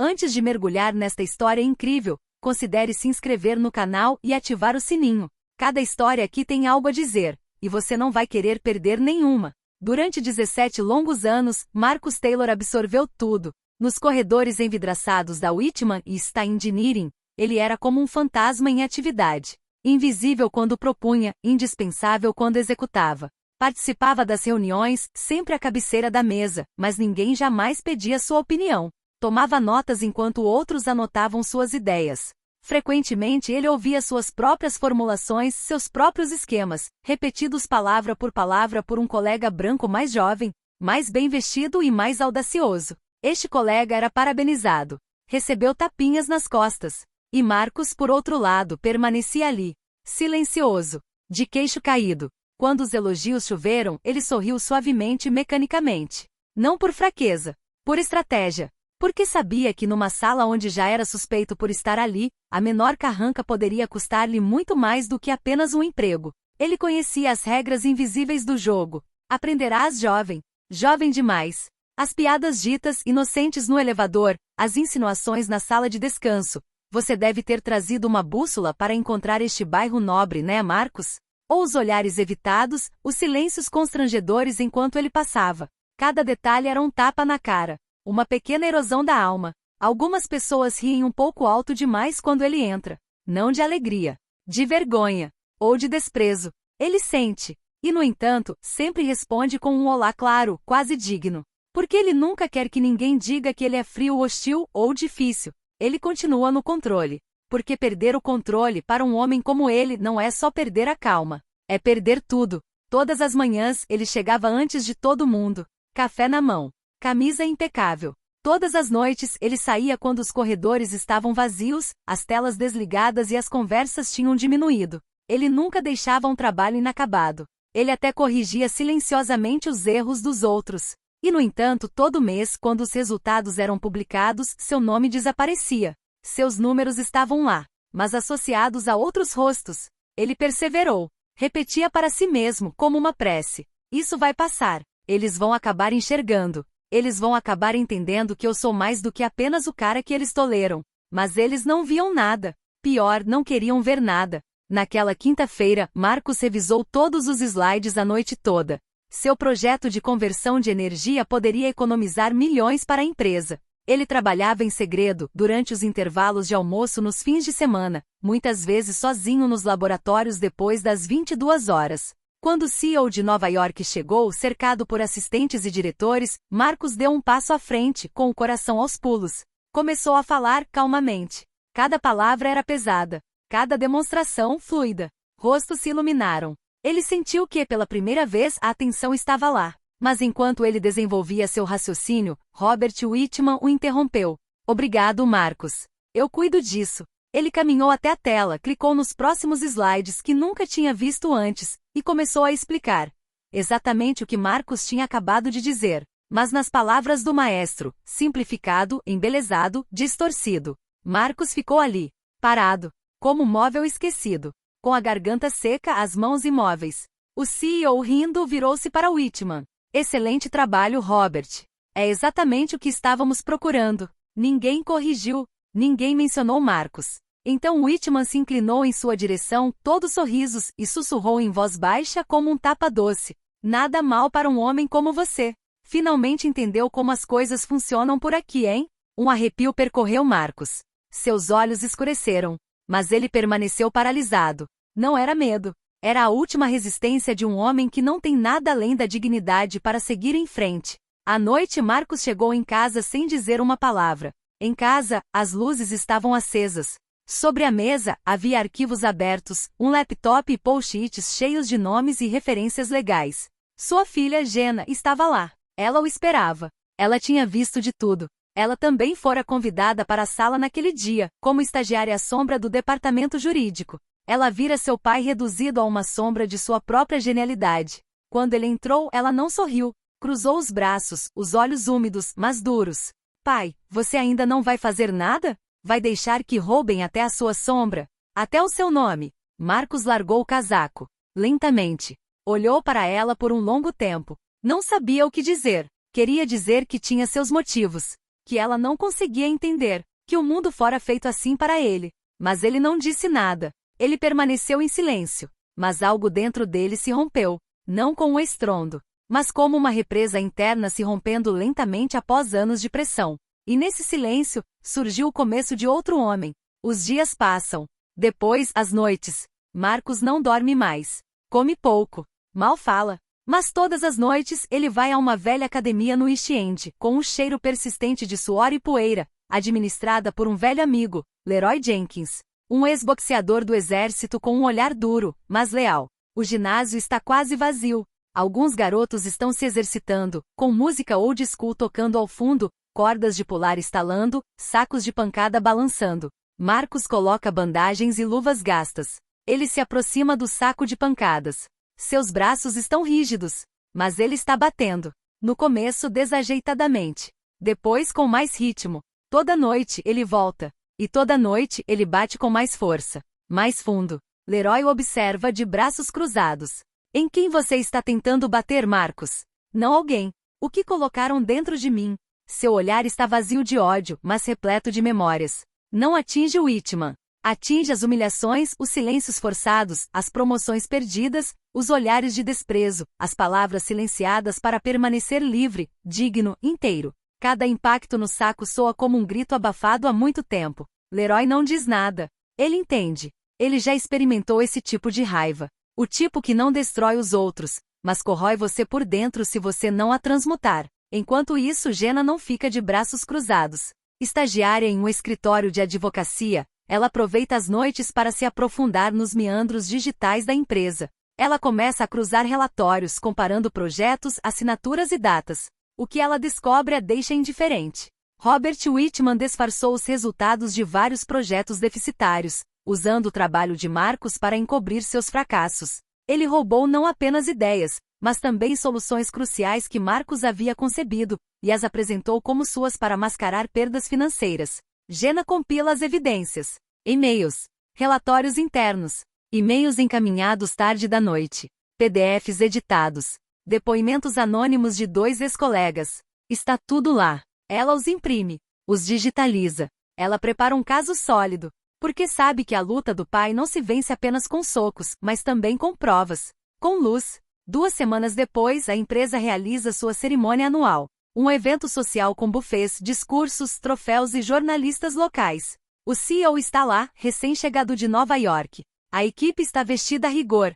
Antes de mergulhar nesta história incrível, considere se inscrever no canal e ativar o sininho. Cada história aqui tem algo a dizer, e você não vai querer perder nenhuma. Durante 17 longos anos, Marcus Taylor absorveu tudo. Nos corredores envidraçados da Whitman e Sta Engineering, ele era como um fantasma em atividade. Invisível quando propunha, indispensável quando executava. Participava das reuniões, sempre à cabeceira da mesa, mas ninguém jamais pedia sua opinião. Tomava notas enquanto outros anotavam suas ideias. Frequentemente ele ouvia suas próprias formulações, seus próprios esquemas, repetidos palavra por um colega branco mais jovem, mais bem vestido e mais audacioso. Este colega era parabenizado. Recebeu tapinhas nas costas. E Marcus, por outro lado, permanecia ali, silencioso, de queixo caído. Quando os elogios choveram, ele sorriu suavemente e mecanicamente. Não por fraqueza, por estratégia. Porque sabia que numa sala onde já era suspeito por estar ali, a menor carranca poderia custar-lhe muito mais do que apenas um emprego. Ele conhecia as regras invisíveis do jogo. Aprenderás jovem. Jovem demais. As piadas ditas inocentes no elevador, as insinuações na sala de descanso. Você deve ter trazido uma bússola para encontrar este bairro nobre, né, Marcus? Ou os olhares evitados, os silêncios constrangedores enquanto ele passava. Cada detalhe era um tapa na cara. Uma pequena erosão da alma. Algumas pessoas riem um pouco alto demais quando ele entra. Não de alegria, de vergonha, ou de desprezo. Ele sente. E, no entanto, sempre responde com um olá claro, quase digno. Porque ele nunca quer que ninguém diga que ele é frio, hostil ou difícil. Ele continua no controle. Porque perder o controle para um homem como ele não é só perder a calma. É perder tudo. Todas as manhãs ele chegava antes de todo mundo. Café na mão. Camisa impecável. Todas as noites ele saía quando os corredores estavam vazios, as telas desligadas e as conversas tinham diminuído. Ele nunca deixava um trabalho inacabado. Ele até corrigia silenciosamente os erros dos outros. E, no entanto, todo mês, quando os resultados eram publicados, seu nome desaparecia. Seus números estavam lá, mas associados a outros rostos. Ele perseverou. Repetia para si mesmo, como uma prece. Isso vai passar. Eles vão acabar enxergando. Eles vão acabar entendendo que eu sou mais do que apenas o cara que eles toleram. Mas eles não viam nada. Pior, não queriam ver nada. Naquela quinta-feira, Marcus revisou todos os slides a noite toda. Seu projeto de conversão de energia poderia economizar milhões para a empresa. Ele trabalhava em segredo, durante os intervalos de almoço nos fins de semana, muitas vezes sozinho nos laboratórios depois das 22 horas. Quando o CEO de Nova York chegou, cercado por assistentes e diretores, Marcus deu um passo à frente, com o coração aos pulos. Começou a falar calmamente. Cada palavra era pesada. Cada demonstração fluida. Rostos se iluminaram. Ele sentiu que, pela primeira vez, a atenção estava lá. Mas enquanto ele desenvolvia seu raciocínio, Robert Whitman o interrompeu. Obrigado, Marcus. Eu cuido disso. Ele caminhou até a tela, clicou nos próximos slides que nunca tinha visto antes, e começou a explicar. Exatamente o que Marcus tinha acabado de dizer, mas nas palavras do maestro, simplificado, embelezado, distorcido. Marcus ficou ali, parado, como um móvel esquecido, com a garganta seca, as mãos imóveis. O CEO, rindo, virou-se para Whitman. Excelente trabalho, Robert. É exatamente o que estávamos procurando. Ninguém corrigiu. Ninguém mencionou Marcus. Então Whitman se inclinou em sua direção, todo sorrisos, e sussurrou em voz baixa como um tapa doce. Nada mal para um homem como você. Finalmente entendeu como as coisas funcionam por aqui, hein? Um arrepio percorreu Marcus. Seus olhos escureceram. Mas ele permaneceu paralisado. Não era medo. Era a última resistência de um homem que não tem nada além da dignidade para seguir em frente. À noite Marcus chegou em casa sem dizer uma palavra. Em casa, as luzes estavam acesas. Sobre a mesa, havia arquivos abertos, um laptop e post-its cheios de nomes e referências legais. Sua filha, Jenna, estava lá. Ela o esperava. Ela tinha visto de tudo. Ela também fora convidada para a sala naquele dia, como estagiária à sombra do departamento jurídico. Ela vira seu pai reduzido a uma sombra de sua própria genialidade. Quando ele entrou, ela não sorriu. Cruzou os braços, os olhos úmidos, mas duros. Pai, você ainda não vai fazer nada? Vai deixar que roubem até a sua sombra? Até o seu nome? Marcus largou o casaco. Lentamente. Olhou para ela por um longo tempo. Não sabia o que dizer. Queria dizer que tinha seus motivos. que ela não conseguia entender, que o mundo fora feito assim para ele. Mas ele não disse nada. Ele permaneceu em silêncio. Mas algo dentro dele se rompeu, não com um estrondo, mas como uma represa interna se rompendo lentamente após anos de pressão. E nesse silêncio, surgiu o começo de outro homem. Os dias passam. Depois, as noites. Marcos não dorme mais. Come pouco. Mal fala. Mas todas as noites, ele vai a uma velha academia no East End, com um cheiro persistente de suor e poeira, administrada por um velho amigo, Leroy Jenkins. Um ex-boxeador do exército com um olhar duro, mas leal. O ginásio está quase vazio. Alguns garotos estão se exercitando, com música old school tocando ao fundo, cordas de pular estalando, sacos de pancada balançando. Marcos coloca bandagens e luvas gastas. Ele se aproxima do saco de pancadas. Seus braços estão rígidos, mas ele está batendo. No começo desajeitadamente. Depois com mais ritmo. Toda noite ele volta. E toda noite ele bate com mais força. Mais fundo. Leroy o observa de braços cruzados. Em quem você está tentando bater, Marcos? Não alguém. O que colocaram dentro de mim? Seu olhar está vazio de ódio, mas repleto de memórias. Não atinge o Whitman. Atinge as humilhações, os silêncios forçados, as promoções perdidas, os olhares de desprezo, as palavras silenciadas para permanecer livre, digno, inteiro. Cada impacto no saco soa como um grito abafado há muito tempo. Leroy não diz nada. Ele entende. Ele já experimentou esse tipo de raiva. O tipo que não destrói os outros, mas corrói você por dentro se você não a transmutar. Enquanto isso, Jenna não fica de braços cruzados. Estagiária em um escritório de advocacia, ela aproveita as noites para se aprofundar nos meandros digitais da empresa. Ela começa a cruzar relatórios comparando projetos, assinaturas e datas. O que ela descobre a deixa indiferente. Robert Whitman disfarçou os resultados de vários projetos deficitários, usando o trabalho de Marcos para encobrir seus fracassos. Ele roubou não apenas ideias, mas também soluções cruciais que Marcos havia concebido, e as apresentou como suas para mascarar perdas financeiras. Jenna compila as evidências. E-mails. Relatórios internos. E-mails encaminhados tarde da noite. PDFs editados. Depoimentos anônimos de 2 ex-colegas. Está tudo lá. Ela os imprime. Os digitaliza. Ela prepara um caso sólido. Porque sabe que a luta do pai não se vence apenas com socos, mas também com provas. Com luz. 2 semanas depois, a empresa realiza sua cerimônia anual. Um evento social com buffets, discursos, troféus e jornalistas locais. O CEO está lá, recém-chegado de Nova York. A equipe está vestida a rigor.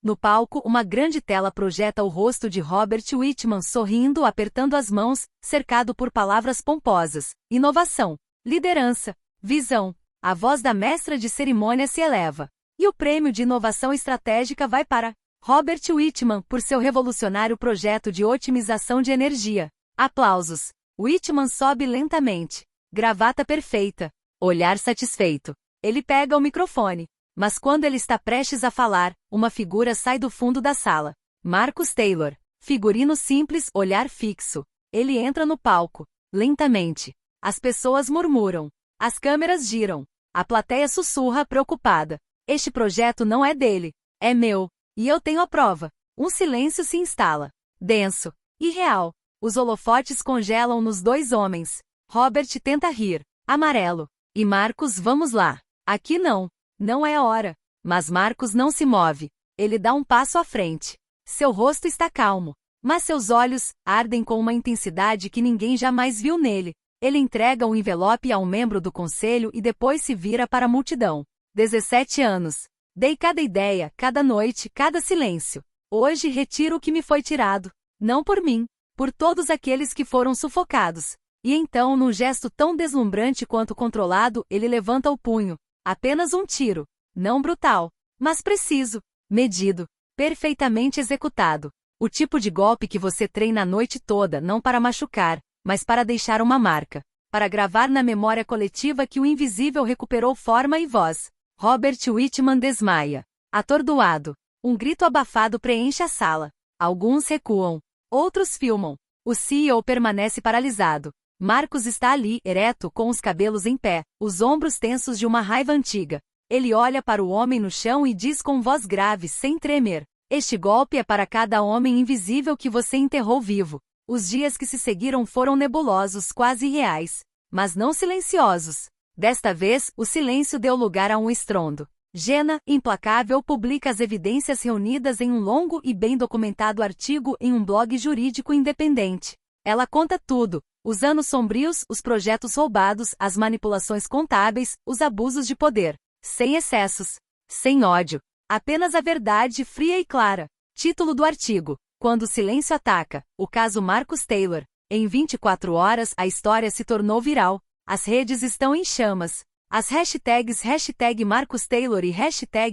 No palco, uma grande tela projeta o rosto de Robert Whitman sorrindo, apertando as mãos, cercado por palavras pomposas. Inovação. Liderança. Visão. A voz da mestra de cerimônia se eleva. E o prêmio de inovação estratégica vai para Robert Whitman por seu revolucionário projeto de otimização de energia. Aplausos. Whitman sobe lentamente. Gravata perfeita. Olhar satisfeito. Ele pega o microfone. Mas quando ele está prestes a falar, uma figura sai do fundo da sala. Marcus Taylor. Figurino simples, olhar fixo. Ele entra no palco. Lentamente. As pessoas murmuram. As câmeras giram. A plateia sussurra preocupada. Este projeto não é dele. É meu. E eu tenho a prova. Um silêncio se instala. Denso. Irreal. Os holofotes congelam nos 2 homens. Robert tenta rir. Amarelo. E Marcos, vamos lá. Aqui não. Não é a hora. Mas Marcos não se move. Ele dá um passo à frente. Seu rosto está calmo. Mas seus olhos ardem com uma intensidade que ninguém jamais viu nele. Ele entrega um envelope a um membro do conselho e depois se vira para a multidão. 17 anos. Dei cada ideia, cada noite, cada silêncio. Hoje retiro o que me foi tirado. Não por mim. Por todos aqueles que foram sufocados. E então, num gesto tão deslumbrante quanto controlado, ele levanta o punho. Apenas um tiro. Não brutal. Mas preciso. Medido. Perfeitamente executado. O tipo de golpe que você treina a noite toda não para machucar, mas para deixar uma marca. Para gravar na memória coletiva que o invisível recuperou forma e voz. Robert Whitman desmaia. Atordoado. Um grito abafado preenche a sala. Alguns recuam. Outros filmam. O CEO permanece paralisado. Marcos está ali, ereto, com os cabelos em pé, os ombros tensos de uma raiva antiga. Ele olha para o homem no chão e diz com voz grave, sem tremer. Este golpe é para cada homem invisível que você enterrou vivo. Os dias que se seguiram foram nebulosos, quase irreais, mas não silenciosos. Desta vez, o silêncio deu lugar a um estrondo. Jenna, implacável, publica as evidências reunidas em um longo e bem documentado artigo em um blog jurídico independente. Ela conta tudo: os anos sombrios, os projetos roubados, as manipulações contábeis, os abusos de poder. Sem excessos. Sem ódio. Apenas a verdade fria e clara. Título do artigo: Quando o silêncio ataca, o caso Marcus Taylor. Em 24 horas a história se tornou viral. As redes estão em chamas. As hashtags #Marcus Taylor e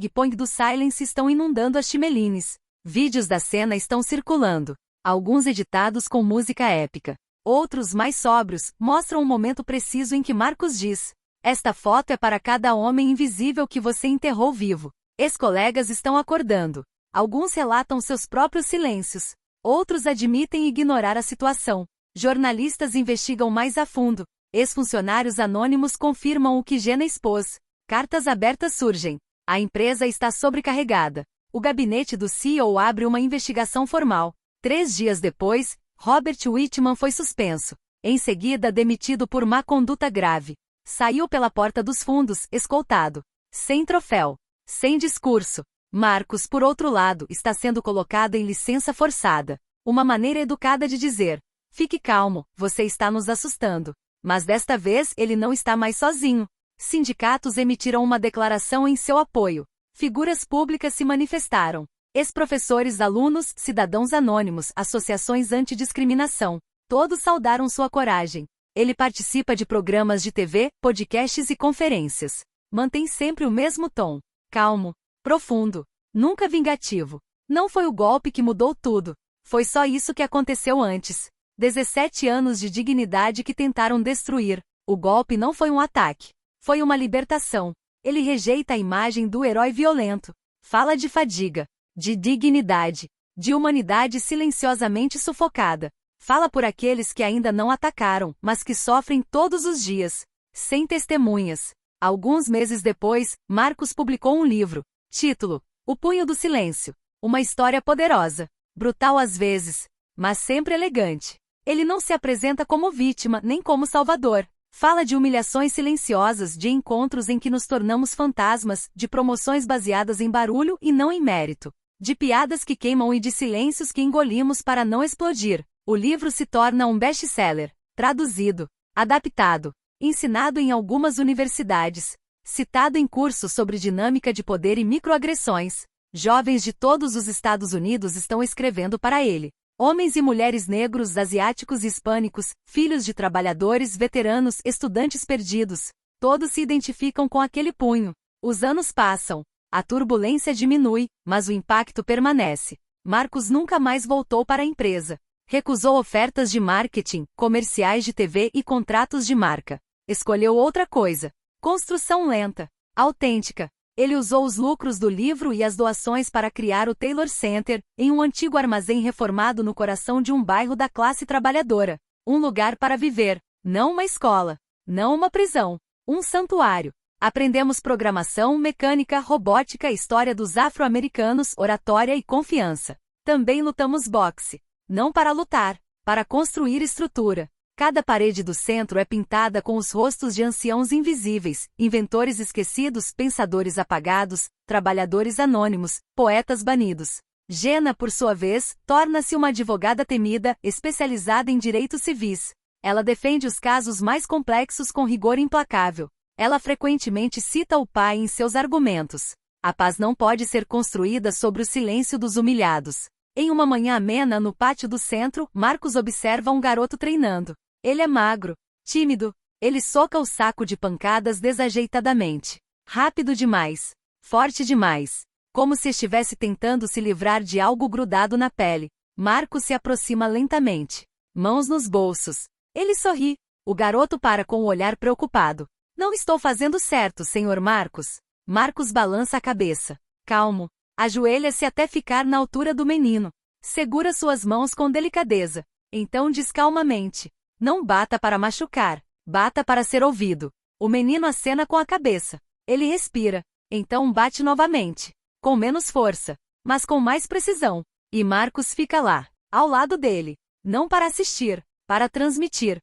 #PointDoSilence estão inundando as timelines. Vídeos da cena estão circulando. Alguns editados com música épica. Outros, mais sóbrios, mostram o momento preciso em que Marcus diz: "Esta foto é para cada homem invisível que você enterrou vivo." Ex-colegas estão acordando. Alguns relatam seus próprios silêncios. Outros admitem ignorar a situação. Jornalistas investigam mais a fundo. Ex-funcionários anônimos confirmam o que Jenna expôs. Cartas abertas surgem. A empresa está sobrecarregada. O gabinete do CEO abre uma investigação formal. 3 dias depois, Robert Whitman foi suspenso. Em seguida, demitido por má conduta grave. Saiu pela porta dos fundos, escoltado. Sem troféu. Sem discurso. Marcus, por outro lado, está sendo colocado em licença forçada. Uma maneira educada de dizer: "Fique calmo, você está nos assustando." Mas desta vez ele não está mais sozinho. Sindicatos emitiram uma declaração em seu apoio. Figuras públicas se manifestaram. Ex-professores, alunos, cidadãos anônimos, associações antidiscriminação. Todos saudaram sua coragem. Ele participa de programas de TV, podcasts e conferências. Mantém sempre o mesmo tom. Calmo. Profundo. Nunca vingativo. Não foi o golpe que mudou tudo. Foi só isso que aconteceu antes. 17 anos de dignidade que tentaram destruir. O golpe não foi um ataque. Foi uma libertação. Ele rejeita a imagem do herói violento. Fala de fadiga. De dignidade. De humanidade silenciosamente sufocada. Fala por aqueles que ainda não atacaram, mas que sofrem todos os dias. Sem testemunhas. Alguns meses depois, Marcus publicou um livro. Título: O Punho do Silêncio. Uma história poderosa. Brutal às vezes, mas sempre elegante. Ele não se apresenta como vítima, nem como salvador. Fala de humilhações silenciosas, de encontros em que nos tornamos fantasmas, de promoções baseadas em barulho e não em mérito. De piadas que queimam e de silêncios que engolimos para não explodir. O livro se torna um best-seller. Traduzido. Adaptado. Ensinado em algumas universidades. Citado em cursos sobre dinâmica de poder e microagressões. Jovens de todos os Estados Unidos estão escrevendo para ele. Homens e mulheres negros, asiáticos e hispânicos, filhos de trabalhadores, veteranos, estudantes perdidos. Todos se identificam com aquele punho. Os anos passam. A turbulência diminui, mas o impacto permanece. Marcus nunca mais voltou para a empresa. Recusou ofertas de marketing, comerciais de TV e contratos de marca. Escolheu outra coisa. Construção lenta. Autêntica. Ele usou os lucros do livro e as doações para criar o Taylor Center, em um antigo armazém reformado no coração de um bairro da classe trabalhadora. Um lugar para viver. Não uma escola. Não uma prisão. Um santuário. Aprendemos programação, mecânica, robótica, história dos afro-americanos, oratória e confiança. Também lutamos boxe. Não para lutar, para construir estrutura. Cada parede do centro é pintada com os rostos de anciãos invisíveis, inventores esquecidos, pensadores apagados, trabalhadores anônimos, poetas banidos. Jenna, por sua vez, torna-se uma advogada temida, especializada em direitos civis. Ela defende os casos mais complexos com rigor implacável. Ela frequentemente cita o pai em seus argumentos. A paz não pode ser construída sobre o silêncio dos humilhados. Em uma manhã amena no pátio do centro, Marcus observa um garoto treinando. Ele é magro, tímido. Ele soca o saco de pancadas desajeitadamente. Rápido demais. Forte demais. Como se estivesse tentando se livrar de algo grudado na pele. Marcus se aproxima lentamente. Mãos nos bolsos. Ele sorri. O garoto para com o olhar preocupado. Não estou fazendo certo, Sr. Marcus. Marcus balança a cabeça. Calmo. Ajoelha-se até ficar na altura do menino. Segura suas mãos com delicadeza. Então diz calmamente. Não bata para machucar. Bata para ser ouvido. O menino acena com a cabeça. Ele respira. Então bate novamente. Com menos força. Mas com mais precisão. E Marcus fica lá, ao lado dele. Não para assistir, para transmitir.